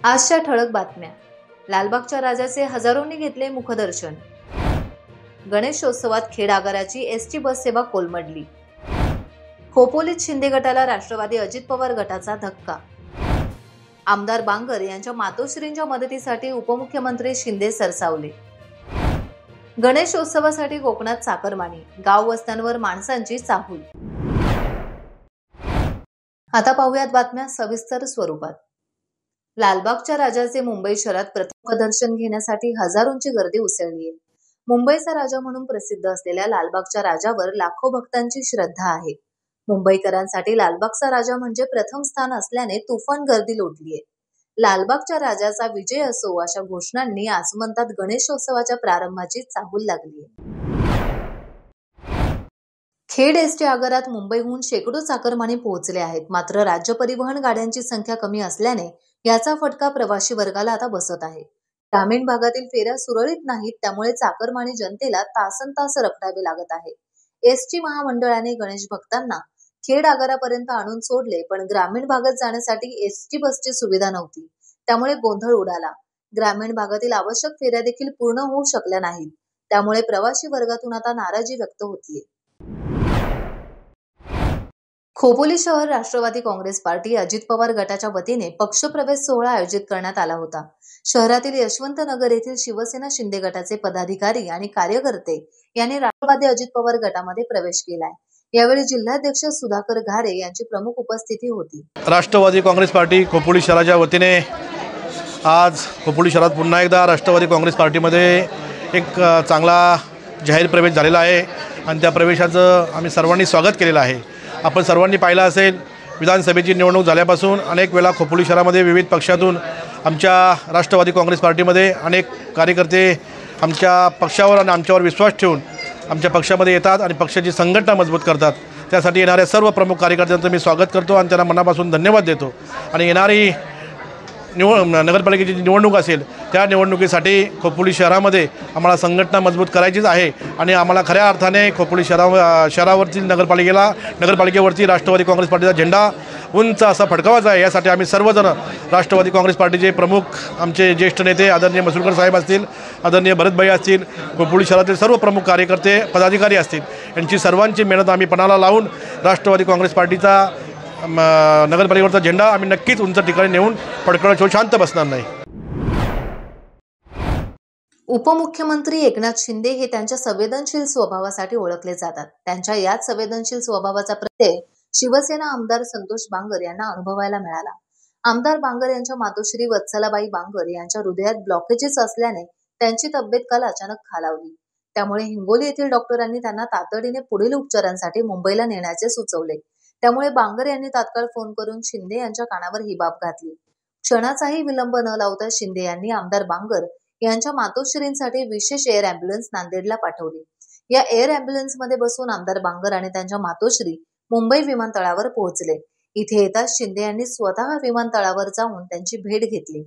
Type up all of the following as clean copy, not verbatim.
आजच्या ठळक बातम्या. लालबागच्या राजाचे हजारोंनी घेतले मुखदर्शन. गणेशोत्सवात खेड आगाराची एसटी बस सेवा कोलमडली. खोपोलीत शिंदे गटाला राष्ट्रवादी अजित पवार गटाचा धक्का. आमदार बांगर यांच्या मातोश्रींच्या मदतीसाठी उपमुख्यमंत्री शिंदे सरसावले. गणेशोत्सवासाठी कोकणात चाकरमानी, गाव वस्त्यांवर माणसांची चाहूल. आता पाहूयात बातम्या सविस्तर स्वरूपात. लालबागच्या राजाचे मुंबई शहरात प्रथम दर्शन घेण्यासाठी हजारोंची गर्दी उसळली आहे. मुंबईचा राजा म्हणून प्रसिद्ध असलेल्या लालबागच्या राजावर लाखो भक्तांची श्रद्धा आहे. मुंबईकरांसाठी लालबागचा राजा म्हणजे प्रथम स्थान असल्याने तुफान गर्दी लोटली आहे. लालबागच्या राजाचा विजय असो अशा घोषणांनी आसमंतात गणेशोत्सवाच्या प्रारंभाची चाहूल लागली आहे. खेड एसटी आगारात मुंबईहून शेकडो चाकरमानी पोहोचले आहेत. मात्र राज्य परिवहन गाड्यांची संख्या कमी असल्याने याचा फटका प्रवासी वर्गाला आता बसत आहे. ग्रामीण भागातील फेऱ्या सुरळीत नाहीत, त्यामुळे चाकरमानी जनतेला तासनतास रखडावे लागत आहे. एसटी महामंडळाने गणेश भक्तांना खेड आगारापर्यंत आणून सोडले, पण ग्रामीण भागात जाण्यासाठी एसटी बसची सुविधा नव्हती. त्यामुळे गोंधळ उडाला. ग्रामीण भागातील आवश्यक फेऱ्या देखील पूर्ण होऊ शकल्या नाहीत. त्यामुळे प्रवासी वर्गातून आता नाराजी व्यक्त होतीये. खोपोली शहर राष्ट्रवादी काँग्रेस पार्टी अजित पवार गटाच्या वतीने पक्षप्रवेश सोहळा आयोजित करण्यात आला होता. शहरातील यशवंत नगर येथील शिवसेना शिंदे गटाचे पदाधिकारी आणि कार्यकर्ते यांनी राष्ट्रवादी अजित पवार गटामध्ये प्रवेश केलाय. यावेळी जिल्हाध्यक्ष सुधाकर घारे यांची प्रमुख उपस्थिती होती. राष्ट्रवादी काँग्रेस पार्टी खोपोली शहराच्या वतीने आज खोपोली शहरात पुन्हा एकदा राष्ट्रवादी काँग्रेस पार्टीमध्ये एक चांगला जाहीर प्रवेश झालेला आहे आणि त्या प्रवेशाचं आम्ही सर्वांनी स्वागत केलेलं आहे. आपण सर्वांनी पाहिलं असेल, विधानसभेची निवडणूक झाल्यापासून अनेक वेळा खोपोली शहरामध्ये विविध पक्षातून आमच्या राष्ट्रवादी काँग्रेस पार्टीमध्ये अनेक कार्यकर्ते आमच्या पक्षावर आणि आमच्यावर विश्वास ठेवून आमच्या पक्षामध्ये येतात आणि पक्षाची संघटना मजबूत करतात. त्यासाठी येणाऱ्या सर्व प्रमुख कार्यकर्त्यांचं मी स्वागत करतो आणि त्यांना मनापासून धन्यवाद देतो. आणि येणारी नगरपालिकेची निवडणूक असेल त्या निवडणुकीसाठी खोपोली शहरामध्ये आम्हाला संघटना मजबूत करायचीच आहे आणि आम्हाला खऱ्या अर्थाने खोपोली शहरावरती नगरपालिकेवरती राष्ट्रवादी काँग्रेस पार्टीचा झेंडा उंच असा फडकावायचा आहे. यासाठी आम्ही सर्वजण राष्ट्रवादी काँग्रेस पार्टीचे प्रमुख आमचे ज्येष्ठ नेते आदरणीय मसुरकर साहेब असतील, आदरणीय भरतभाई असतील, खोपोली शहरातील सर्व प्रमुख कार्यकर्ते पदाधिकारी असतील, यांची सर्वांची मेहनत आम्ही पणाला लावून राष्ट्रवादी काँग्रेस पार्टीचा नगरपालिकेवरचा झेंडा आम्ही नक्कीच उंच ठिकाणी नेऊन फडकवण्याशिवाय शांत बसणार नाही. उपमुख्यमंत्री एकनाथ शिंदे हे त्यांच्या संवेदनशील स्वभावासाठी ओळखले जातात. त्यांच्या याच संवेदनशील स्वभावाचा प्रत्यय शिवसेना आमदार संतोष बांगर यांना अनुभवायला मिळाला. आमदार बांगर यांच्या मातोश्री वत्सलाबाई बांगर यांच्या हृदयात ब्लॉकेजेस असल्याने त्यांची तब्येत काल अचानक खालावली. त्यामुळे हिंगोली येथील डॉक्टरांनी त्यांना तातडीने पुढील उपचारांसाठी मुंबईला नेण्याचे सुचवले. त्यामुळे बांगर यांनी तात्काळ फोन करून शिंदे यांच्या कानावर ही बाब घातली. क्षणाचाही विलंब न लावता शिंदे यांनी आमदार बांगर यांच्या मातोश्रींसाठी विशेष एअर अँब्युलन्स नांदेडला पाठवली. या एअर अँब्युलन्समध्ये बसून आमदार बांगर आणि त्यांच्या मातोश्री मुंबई विमानतळावर पोहोचले. इथे येताच शिंदे यांनी स्वतः विमानतळावर जाऊन त्यांची भेट घेतली.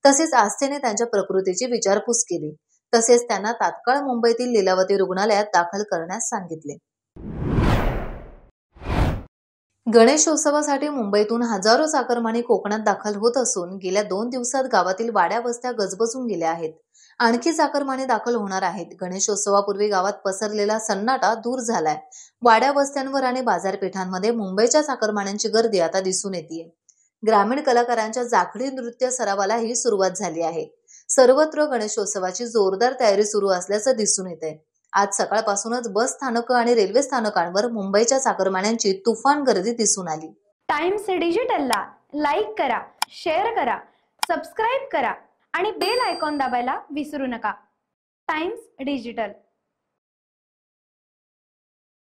तसेच आस्थेने त्यांच्या प्रकृतीची विचारपूस केली. तसेच त्यांना तात्काळ मुंबईतील लीलावती रुग्णालयात दाखल करण्यास सांगितले. गणेशोत्सवासाठी मुंबईतून हजारो चाकरमानी कोकणात दाखल होत असून गेल्या 2 दिवसात गावातील वाड्या वस्त्या गजबजून गेल्या आहेत. आणखी चाकरमानी दाखल होणार आहेत. गणेशोत्सवापूर्वी गावात पसरलेला सन्नाटा दूर झालाय. वाड्या वस्त्यांवर आणि बाजारपेठांमध्ये मुंबईच्या चाकरमान्यांची गर्दी आता दिसून येते. ग्रामीण कलाकारांच्या जाखडी नृत्य सरावालाही सुरुवात झाली आहे. सर्वत्र गणेशोत्सवाची जोरदार तयारी सुरू असल्याचं दिसून येत आहे. आज सकाळपासूनच बस स्थानकं आणि रेल्वे स्थानकांवर मुंबईच्या चाकरमान्यांची तुफान गर्दी दिसून आली. टाइम्स डिजिटलला लाईक करा, शेअर करा, सबस्क्राईब करा आणि बेल आयकॉन दाबायला विसरू नका. Times digital.